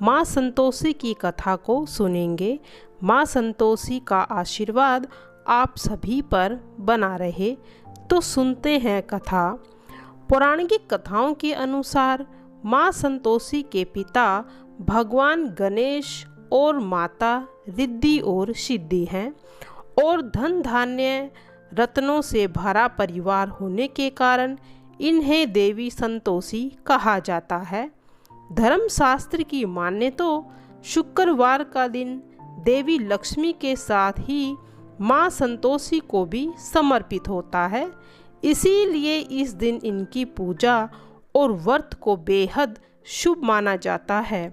माँ संतोषी की कथा को सुनेंगे। माँ संतोषी का आशीर्वाद आप सभी पर बना रहे। तो सुनते हैं कथा। पौराणिक कथाओं के अनुसार माँ संतोषी के पिता भगवान गणेश और माता रिद्धि और सिद्धि हैं और धन धान्य रत्नों से भरा परिवार होने के कारण इन्हें देवी संतोषी कहा जाता है। धर्मशास्त्र की माने तो शुक्रवार का दिन देवी लक्ष्मी के साथ ही माँ संतोषी को भी समर्पित होता है। इसीलिए इस दिन इनकी पूजा और व्रत को बेहद शुभ माना जाता है।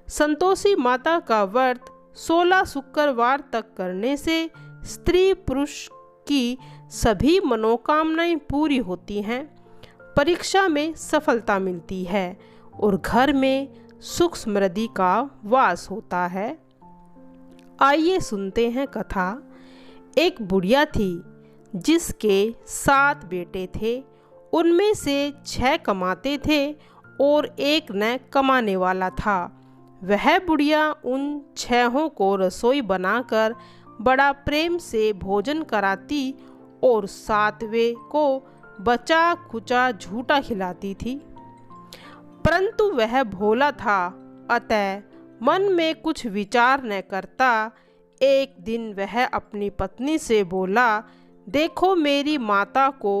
संतोषी माता का व्रत 16 शुक्रवार तक करने से स्त्री पुरुष की सभी मनोकामनाएं पूरी होती हैं, परीक्षा में सफलता मिलती है और घर में सुख समृद्धि का वास होता है। आइए सुनते हैं कथा। एक बुढ़िया थी जिसके 7 बेटे थे। उनमें से 6 कमाते थे और एक न कमाने वाला था। वह बुढ़िया उन 6 को रसोई बनाकर बड़ा प्रेम से भोजन कराती और 7वें को बचा खुचा झूठा खिलाती थी। परंतु वह भोला था, अतः मन में कुछ विचार न करता। एक दिन वह अपनी पत्नी से बोला, देखो मेरी माता को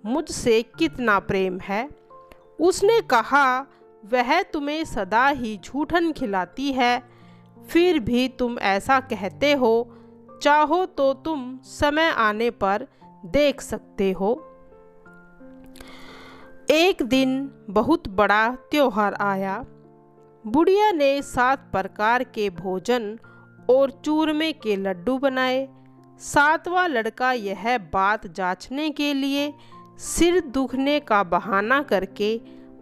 मुझसे कितना प्रेम है। उसने कहा, वह तुम्हें सदा ही झूठन खिलाती है, फिर भी तुम ऐसा कहते हो। चाहो तो तुम समय आने पर देख सकते हो। एक दिन बहुत बड़ा त्योहार आया। बुढ़िया ने 7 प्रकार के भोजन और चूरमे के लड्डू बनाए। 7वां लड़का यह बात जांचने के लिए सिर दुखने का बहाना करके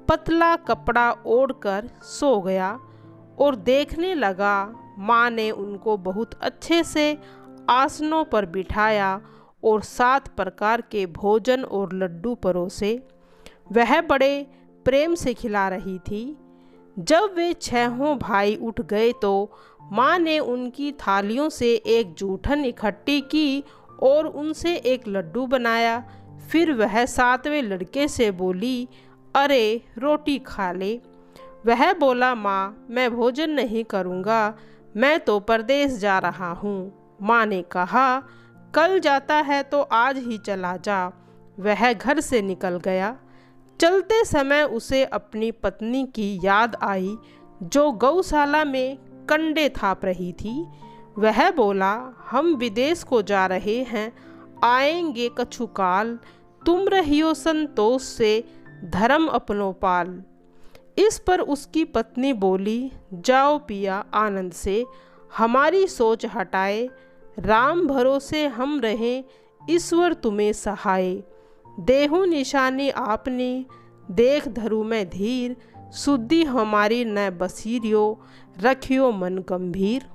पतला कपड़ा ओढ़कर सो गया और देखने लगा। माँ ने उनको बहुत अच्छे से आसनों पर बिठाया और 7 प्रकार के भोजन और लड्डू परोसे। वह बड़े प्रेम से खिला रही थी। जब वे 6 भाई उठ गए तो माँ ने उनकी थालियों से एक जूठन इकट्ठी की और उनसे एक लड्डू बनाया। फिर वह 7वें लड़के से बोली, अरे रोटी खा ले। वह बोला, माँ मैं भोजन नहीं करूँगा, मैं तो परदेश जा रहा हूँ। माँ ने कहा, कल जाता है तो आज ही चला जा। वह घर से निकल गया। चलते समय उसे अपनी पत्नी की याद आई जो गौशाला में कंडे थाप रही थी। वह बोला, हम विदेश को जा रहे हैं, आएंगे कछु काल। तुम रहियो संतोष से, धर्म अपनो पाल। इस पर उसकी पत्नी बोली, जाओ पिया आनंद से, हमारी सोच हटाए। राम भरोसे हम रहें, ईश्वर तुम्हें सहाय। देहु निशानी आपनी, देख धरु मैं धीर। शुद्धि हमारी न बसीरियो, रखियो मन गंभीर।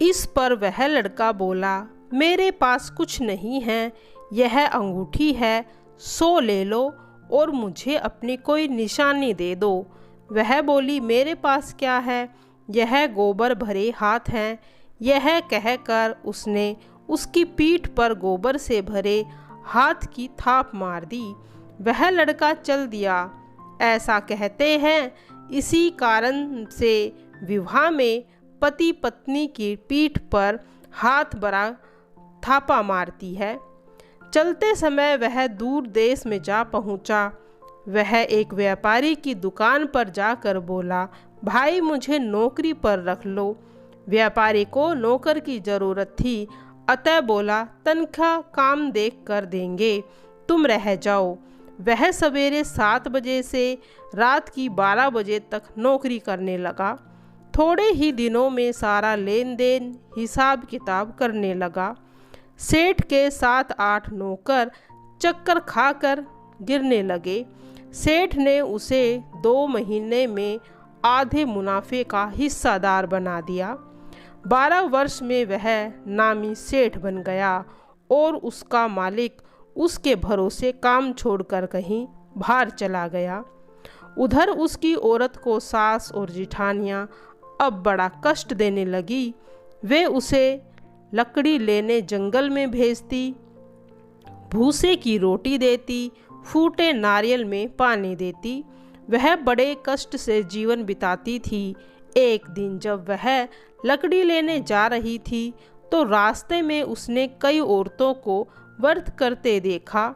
इस पर वह लड़का बोला, मेरे पास कुछ नहीं है, यह अंगूठी है, सो ले लो और मुझे अपनी कोई निशानी दे दो। वह बोली, मेरे पास क्या है, यह गोबर भरे हाथ हैं। यह कहकर उसने उसकी पीठ पर गोबर से भरे हाथ की थाप मार दी। वह लड़का चल दिया। ऐसा कहते हैं, इसी कारण से विवाह में पति पत्नी की पीठ पर हाथ भरा थापा मारती है। चलते समय वह दूर देश में जा पहुंचा। वह एक व्यापारी की दुकान पर जाकर बोला, भाई मुझे नौकरी पर रख लो। व्यापारी को नौकर की ज़रूरत थी, अतः बोला, तनख्वाह काम देख कर देंगे, तुम रह जाओ। वह सवेरे 7 बजे से रात की 12 बजे तक नौकरी करने लगा। थोड़े ही दिनों में सारा लेन देन हिसाब किताब करने लगा। सेठ के 7-8 नौकर चक्कर खाकर गिरने लगे। सेठ ने उसे 2 महीने में आधे मुनाफे का हिस्सादार बना दिया। 12 वर्ष में वह नामी सेठ बन गया और उसका मालिक उसके भरोसे काम छोड़कर कहीं बाहर चला गया। उधर उसकी औरत को सास और जिठानियाँ अब बड़ा कष्ट देने लगी। वे उसे लकड़ी लेने जंगल में भेजती, भूसे की रोटी देती, फूटे नारियल में पानी देती। वह बड़े कष्ट से जीवन बिताती थी। एक दिन जब वह लकड़ी लेने जा रही थी तो रास्ते में उसने कई औरतों को व्रत करते देखा।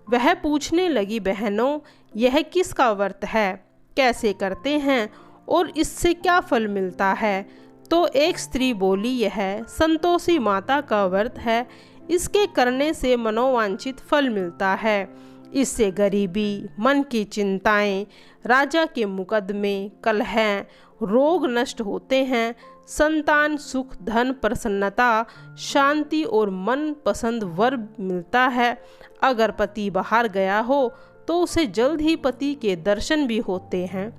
वह पूछने लगी, बहनों, यह किसका व्रत है, कैसे करते हैं और इससे क्या फल मिलता है? तो एक स्त्री बोली, यह संतोषी माता का व्रत है। इसके करने से मनोवांछित फल मिलता है। इससे गरीबी, मन की चिंताएं, राजा के मुकदमे, कलह, रोग नष्ट होते हैं। संतान सुख, धन, प्रसन्नता, शांति और मन पसंद वर मिलता है। अगर पति बाहर गया हो तो उसे जल्द ही पति के दर्शन भी होते हैं।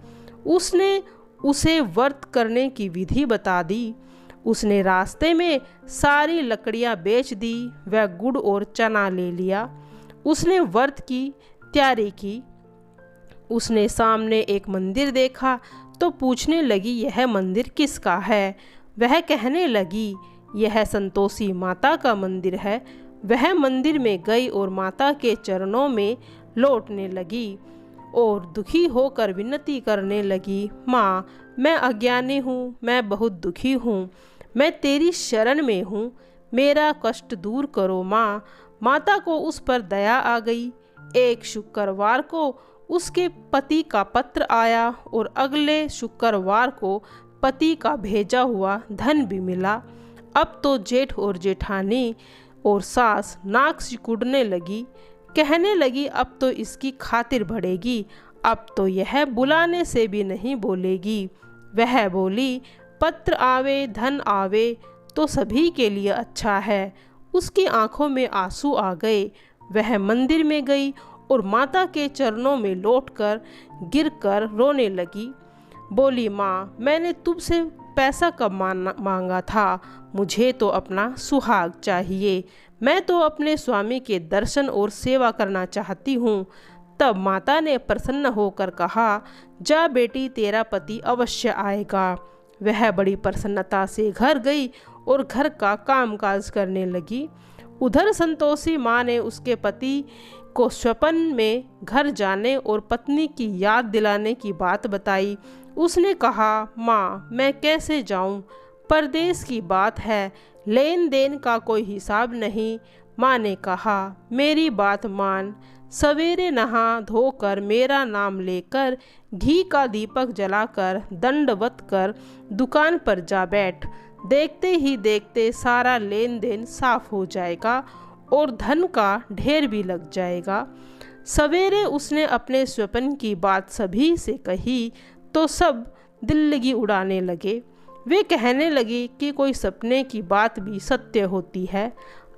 उसने उसे व्रत करने की विधि बता दी। उसने रास्ते में सारी लकड़ियां बेच दी। वह गुड़ और चना ले लिया। उसने व्रत की तैयारी की। उसने सामने एक मंदिर देखा तो पूछने लगी, यह मंदिर किसका है? वह कहने लगी, यह संतोषी माता का मंदिर है। वह मंदिर में गई और माता के चरणों में लौटने लगी और दुखी होकर विनती करने लगी, माँ, मैं अज्ञानी हूँ, मैं बहुत दुखी हूँ, मैं तेरी शरण में हूँ, मेरा कष्ट दूर करो माँ। माता को उस पर दया आ गई। एक शुक्रवार को उसके पति का पत्र आया और अगले शुक्रवार को पति का भेजा हुआ धन भी मिला। अब तो जेठ और जेठानी और सास नाक सिकुड़ने लगी। कहने लगी, अब तो इसकी खातिर बढ़ेगी, अब तो यह बुलाने से भी नहीं बोलेगी। वह बोली, पत्र आवे धन आवे तो सभी के लिए अच्छा है। उसकी आंखों में आंसू आ गए। वह मंदिर में गई और माता के चरणों में लौटकर गिरकर रोने लगी। बोली, माँ, मैंने तुमसे पैसा कब मांगा था? मुझे तो अपना सुहाग चाहिए। मैं तो अपने स्वामी के दर्शन और सेवा करना चाहती हूँ। तब माता ने प्रसन्न होकर कहा, जा बेटी, तेरा पति अवश्य आएगा। वह बड़ी प्रसन्नता से घर गई और घर का कामकाज करने लगी। उधर संतोषी माँ ने उसके पति को स्वप्न में घर जाने और पत्नी की याद दिलाने की बात बताई। उसने कहा, माँ, मैं कैसे जाऊँ? परदेश की बात है, लेन देन का कोई हिसाब नहीं। माँ ने कहा, मेरी बात मान, सवेरे नहा धोकर मेरा नाम लेकर घी का दीपक जलाकर दंडवत कर दुकान पर जा बैठ। देखते ही देखते सारा लेन देन साफ हो जाएगा और धन का ढेर भी लग जाएगा। सवेरे उसने अपने स्वप्न की बात सभी से कही तो सब दिल्लगी उड़ाने लगे। वे कहने लगे कि कोई सपने की बात भी सत्य होती है।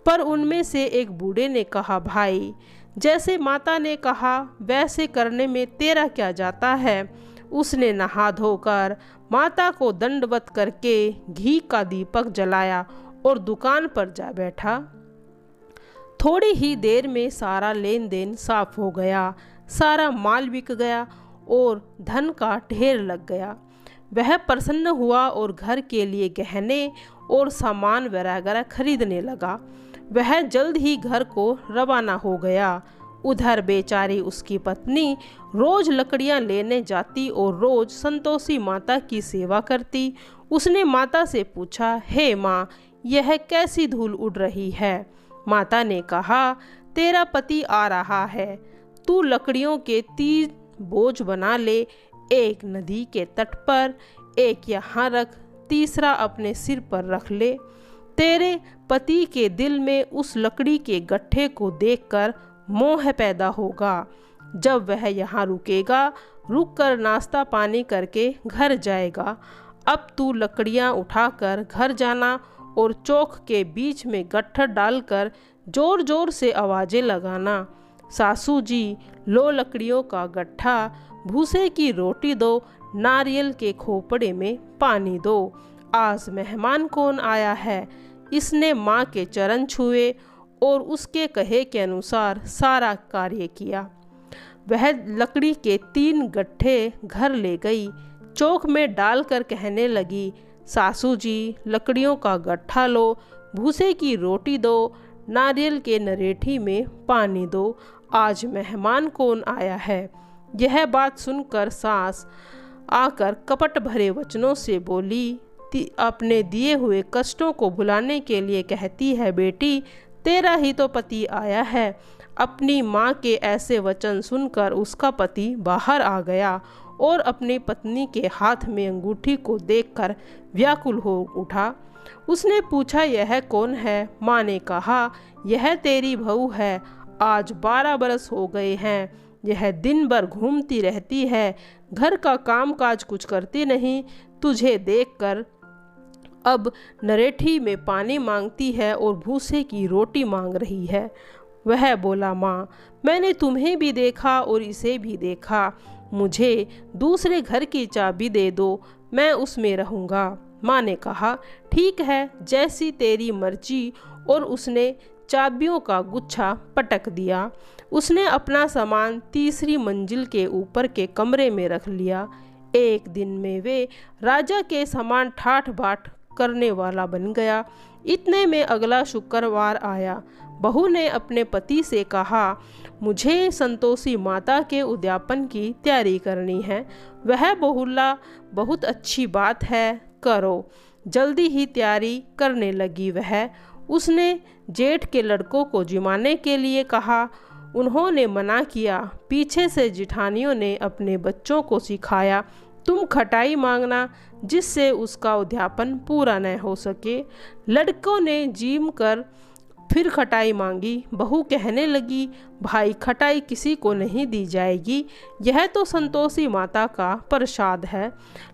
पर उनमें से एक बूढ़े ने कहा, भाई, जैसे माता ने कहा वैसे करने में तेरा क्या जाता है? उसने नहा धोकर माता को दंडवत करके घी का दीपक जलाया और दुकान पर जा बैठा। थोड़ी ही देर में सारा लेन देन साफ हो गया। सारा माल बिक गया और धन का ढेर लग गया। वह प्रसन्न हुआ और घर के लिए गहने और सामान वगैरह खरीदने लगा। वह जल्द ही घर को रवाना हो गया। उधर बेचारी उसकी पत्नी रोज लकड़ियां लेने जाती और रोज संतोषी माता की सेवा करती। उसने माता से पूछा, हे माँ, यह कैसी धूल उड़ रही है? माता ने कहा, तेरा पति आ रहा है, तू लकड़ियों के 3 बोझ बना ले, एक नदी के तट पर, एक यहाँ रख, तीसरा अपने सिर पर रख ले। तेरे पति के दिल में उस लकड़ी के गट्ठे को देखकर मोह पैदा होगा। जब वह यहाँ रुकेगा, रुककर नाश्ता पानी करके घर जाएगा। अब तू लकड़ियाँ उठाकर घर जाना और चौक के बीच में गट्ठर डालकर जोर जोर से आवाज़ें लगाना, सासू जी, लो लकड़ियों का गट्ठा, भूसे की रोटी दो, नारियल के खोपड़े में पानी दो। आज मेहमान कौन आया है? इसने माँ के चरण छुए और उसके कहे के अनुसार सारा कार्य किया। वह लकड़ी के 3 गट्ठे घर ले गई, चौक में डालकर कहने लगी, सासू जी लकड़ियों का गट्ठा लो, भूसे की रोटी दो, नारियल के नरेठी में पानी दो, आज मेहमान कौन आया है। यह बात सुनकर सास आकर कपट भरे वचनों से बोली, अपने दिए हुए कष्टों को भुलाने के लिए कहती है, बेटी तेरा ही तो पति आया है। अपनी माँ के ऐसे वचन सुनकर उसका पति बाहर आ गया और अपनी पत्नी के हाथ में अंगूठी को देखकर व्याकुल हो उठा। उसने पूछा, यह कौन है। माँ ने कहा, यह तेरी बहू है, आज 12 बरस हो गए हैं। यह दिन भर घूमती रहती है, घर का काम काज कुछ करती नहीं। तुझे देखकर अब नरेठी में पानी मांगती है और भूसे की रोटी मांग रही है। वह बोला, माँ मैंने तुम्हें भी देखा और इसे भी देखा, मुझे दूसरे घर की चाबी दे दो, मैं उसमें रहूँगा। माँ ने कहा, ठीक है, जैसी तेरी मर्जी। और उसने चाबियों का गुच्छा पटक दिया। उसने अपना सामान तीसरी मंजिल के ऊपर के कमरे में रख लिया। एक दिन में वे राजा के समान ठाठ बाट करने वाला बन गया। इतने में अगला शुक्रवार आया। बहू ने अपने पति से कहा, मुझे संतोषी माता के उद्यापन की तैयारी करनी है। वह बोला, बहुत अच्छी बात है, करो। जल्दी ही तैयारी करने लगी वह। उसने जेठ के लड़कों को जिमाने के लिए कहा, उन्होंने मना किया। पीछे से जिठानियों ने अपने बच्चों को सिखाया, तुम खटाई मांगना, जिससे उसका उद्यापन पूरा न हो सके। लड़कों ने जीम कर फिर खटाई मांगी। बहू कहने लगी, भाई खटाई किसी को नहीं दी जाएगी, यह तो संतोषी माता का प्रसाद है।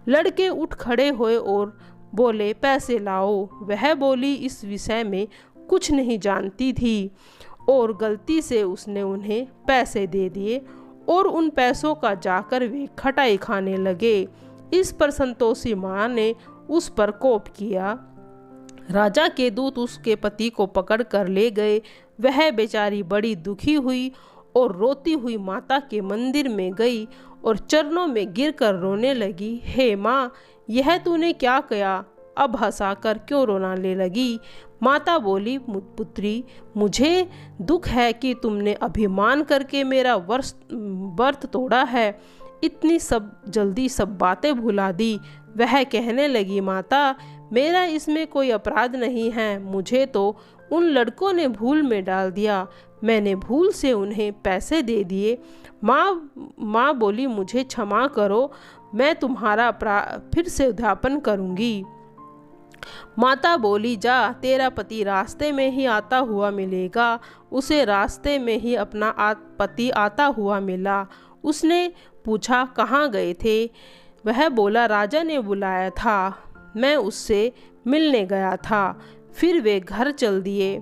लड़के उठ खड़े हुए और बोले, पैसे लाओ। वह बोली इस विषय में कुछ नहीं जानती थी और गलती से उसने उन्हें पैसे दे दिए और उन पैसों का जाकर वे खटाई खाने लगे। इस पर संतोषी माँ ने उस पर कोप किया। राजा के दूत उसके पति को पकड़ कर ले गए। वह बेचारी बड़ी दुखी हुई और रोती हुई माता के मंदिर में गई और चरणों में गिरकर रोने लगी, हे माँ यह तूने क्या किया, अब हंसाकर क्यों रोने लगी। माता बोली, पुत्री मुझे दुख है कि तुमने अभिमान करके मेरा व्रत तोड़ा है, इतनी जल्दी सब बातें भुला दी। वह कहने लगी, माता मेरा इसमें कोई अपराध नहीं है, मुझे तो उन लड़कों ने भूल में डाल दिया, मैंने भूल से उन्हें पैसे दे दिए। माँ बोली, मुझे क्षमा करो, मैं तुम्हारा फिर से उद्यापन करूँगी। माता बोली, जा तेरा पति रास्ते में ही आता हुआ मिलेगा। उसे रास्ते में ही अपना पति आता हुआ मिला। उसने पूछा, कहाँ गए थे। वह बोला, राजा ने बुलाया था, मैं उससे मिलने गया था। फिर वे घर चल दिए।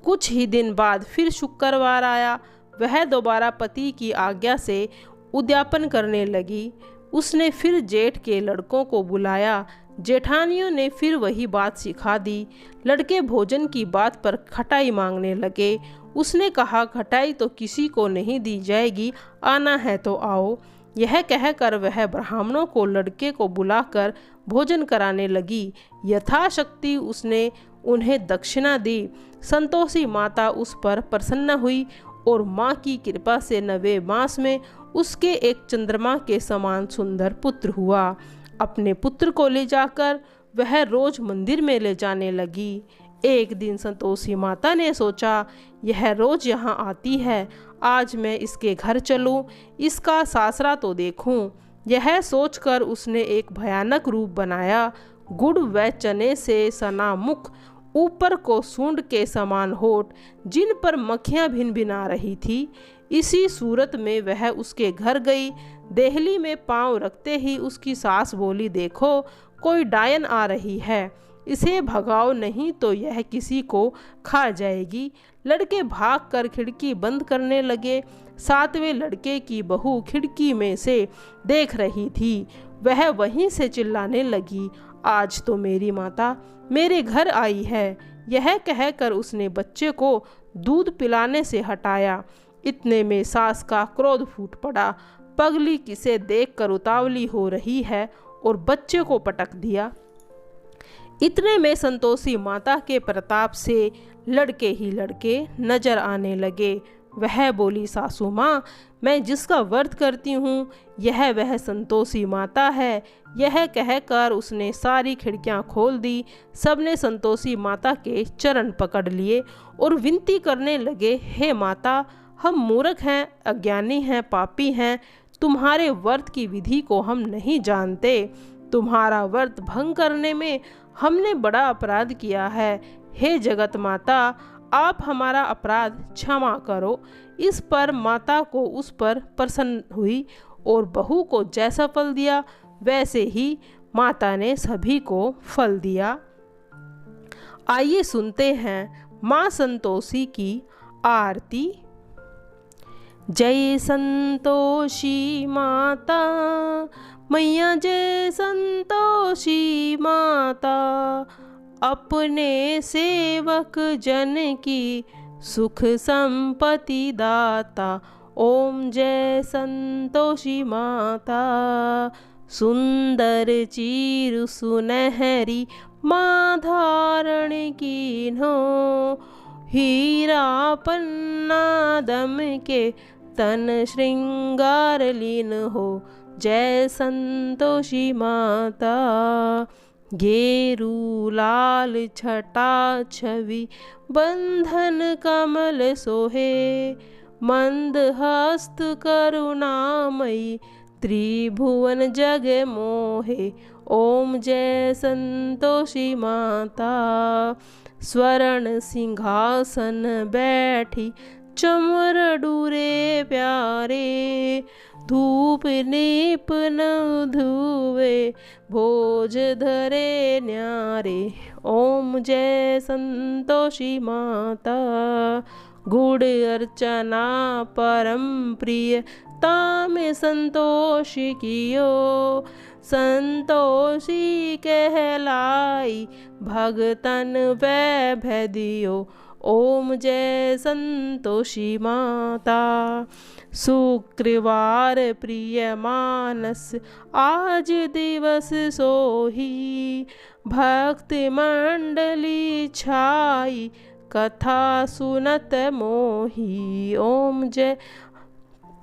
कुछ ही दिन बाद फिर शुक्रवार आया। वह दोबारा पति की आज्ञा से उद्यापन करने लगी। उसने फिर जेठ के लड़कों को बुलाया। जेठानियों ने फिर वही बात सिखा दी। लड़के भोजन की बात पर खटाई मांगने लगे। उसने कहा, खटाई तो किसी को नहीं दी जाएगी, आना है तो आओ। यह कहकर वह ब्राह्मणों को लड़के को बुलाकर भोजन कराने लगी। यथाशक्ति उसने उन्हें दक्षिणा दी। संतोषी माता उस पर प्रसन्न हुई और माँ की कृपा से 9वें मास में उसके एक चंद्रमा के समान सुंदर पुत्र हुआ। अपने पुत्र को ले जाकर वह रोज मंदिर में ले जाने लगी। एक दिन संतोषी माता ने सोचा, यह रोज यहाँ आती है, आज मैं इसके घर चलूं, इसका सासरा तो देखूं। यह सोचकर उसने एक भयानक रूप बनाया। गुड़ व चने से सना मुख, ऊपर को सूंड के समान होठ, जिन पर मक्खियाँ भिनभिना रही थी। इसी सूरत में वह उसके घर गई। देहली में पांव रखते ही उसकी सास बोली, देखो कोई डायन आ रही है, इसे भगाओ नहीं तो यह किसी को खा जाएगी। लड़के भागकर खिड़की बंद करने लगे। 7वें लड़के की बहू खिड़की में से देख रही थी। वह वहीं से चिल्लाने लगी, आज तो मेरी माता मेरे घर आई है। यह कहकर उसने बच्चे को दूध पिलाने से हटाया। इतने में सास का क्रोध फूट पड़ा। पगली किसे देखकर उतावली हो रही है और बच्चे को पटक दिया। इतने में संतोषी माता के प्रताप से लड़के ही लड़के नजर आने लगे। वह बोली, सासू माँ, मैं जिसका व्रत करती हूँ यह वह संतोषी माता है। यह कहकर उसने सारी खिड़कियाँ खोल दी। सबने संतोषी माता के चरण पकड़ लिए और विनती करने लगे, हे माता, हम मूर्ख हैं, अज्ञानी हैं, पापी हैं। तुम्हारे व्रत की विधि को हम नहीं जानते। तुम्हारा व्रत भंग करने में हमने बड़ा अपराध किया है। हे जगत माता, आप हमारा अपराध क्षमा करो। इस पर माता को उस पर प्रसन्न हुई और बहू को जैसा फल दिया वैसे ही माता ने सभी को फल दिया। आइए सुनते हैं माँ संतोषी की आरती। जय संतोषी माता, मैया जय संतोषी माता, अपने सेवक जन की सुख संपत्ति दाता। ओम जय संतोषी माता, सुंदर चीर सुनहरी माँ धारण कीन्हो, हीरा पन्ना दम के तन श्रृंगार लीन हो। जय संतोषी माता, गेरू लाल छटा छवि बंधन कमल सोहे, मंद हस्त करुणामयी त्रिभुवन जग मोहे। ओम जय संतोषी माता, स्वर्ण सिंहासन बैठी चमर डूरे प्यारे, धूप नीप न धुवे भोज धरे न्यारे। ओम जय संतोषी माता, गुड़ अर्चना परम प्रिय ताम संतोषी कियो, संतोषी कहलाई भगतन वैभव दियो। ओम जय संतोषी माता, शुक्रवार प्रिय मानस आज दिवस सोही, भक्त मंडली छाई कथा सुनत मोही। ओम जय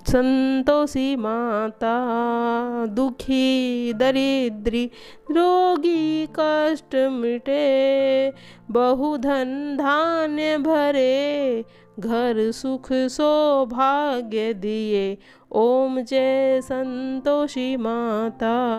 संतोषी माता, दुखी दरिद्री रोगी कष्ट मिटे, बहुधन धान्य भरे घर सुख सौभाग्य दिए। ओम जय संतोषी माता।